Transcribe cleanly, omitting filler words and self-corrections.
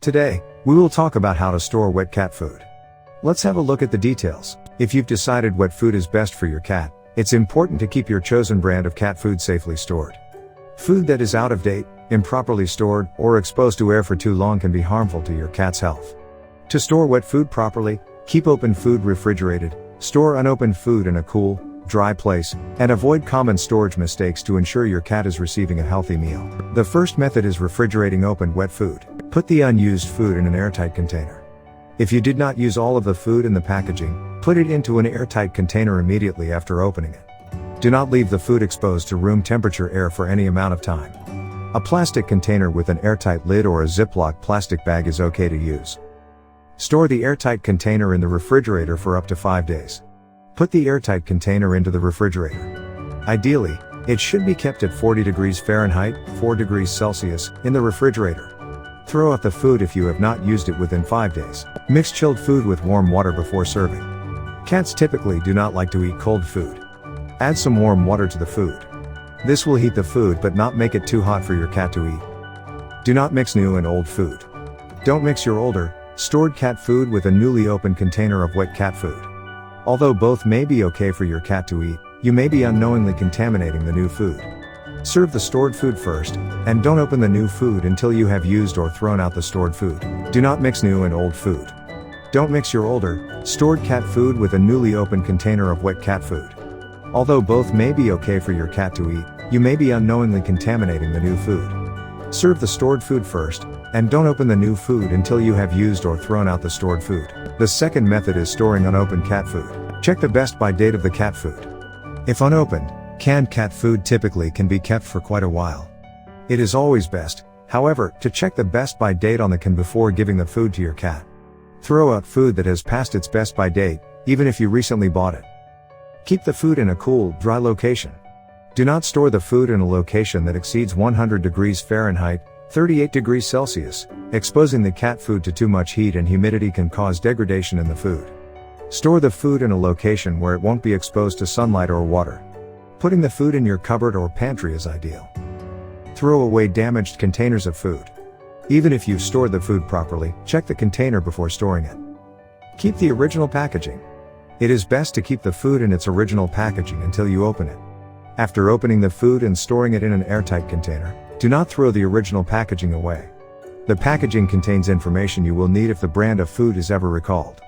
Today, we will talk about how to store wet cat food. Let's have a look at the details. If you've decided what food is best for your cat, it's important to keep your chosen brand of cat food safely stored. Food that is out of date, improperly stored, or exposed to air for too long can be harmful to your cat's health. To store wet food properly, keep open food refrigerated, store unopened food in a cool, dry place, and avoid common storage mistakes to ensure your cat is receiving a healthy meal. The first method is refrigerating opened wet food. Put the unused food in an airtight container. If you did not use all of the food in the packaging, put it into an airtight container immediately after opening it. Do not leave the food exposed to room temperature air for any amount of time. A plastic container with an airtight lid or a Ziploc plastic bag is okay to use. Store the airtight container in the refrigerator for up to 5 days. Put the airtight container into the refrigerator. Ideally, it should be kept at 40 degrees Fahrenheit, 4 degrees Celsius, in the refrigerator. Throw out the food if you have not used it within 5 days. Mix chilled food with warm water before serving. Cats typically do not like to eat cold food. Add some warm water to the food. This will heat the food but not make it too hot for your cat to eat. Do not mix new and old food. Don't mix your older, stored cat food with a newly opened container of wet cat food. Although both may be okay for your cat to eat, you may be unknowingly contaminating the new food. Serve the stored food first, and don't open the new food until you have used or thrown out the stored food. Do not mix new and old food. Don't mix your older, stored cat food with a newly opened container of wet cat food. Although both may be okay for your cat to eat, you may be unknowingly contaminating the new food. Serve the stored food first, and don't open the new food until you have used or thrown out the stored food. The second method is storing unopened cat food. Check the best by date of the cat food. If unopened, canned cat food typically can be kept for quite a while. It is always best, however, to check the best by date on the can before giving the food to your cat. Throw out food that has passed its best by date, even if you recently bought it. Keep the food in a cool, dry location. Do not store the food in a location that exceeds 100 degrees Fahrenheit, 38 degrees Celsius. Exposing the cat food to too much heat and humidity can cause degradation in the food. Store the food in a location where it won't be exposed to sunlight or water. Putting the food in your cupboard or pantry is ideal. Throw away damaged containers of food. Even if you've stored the food properly, check the container before storing it. Keep the original packaging. It is best to keep the food in its original packaging until you open it. After opening the food and storing it in an airtight container, do not throw the original packaging away. The packaging contains information you will need if the brand of food is ever recalled.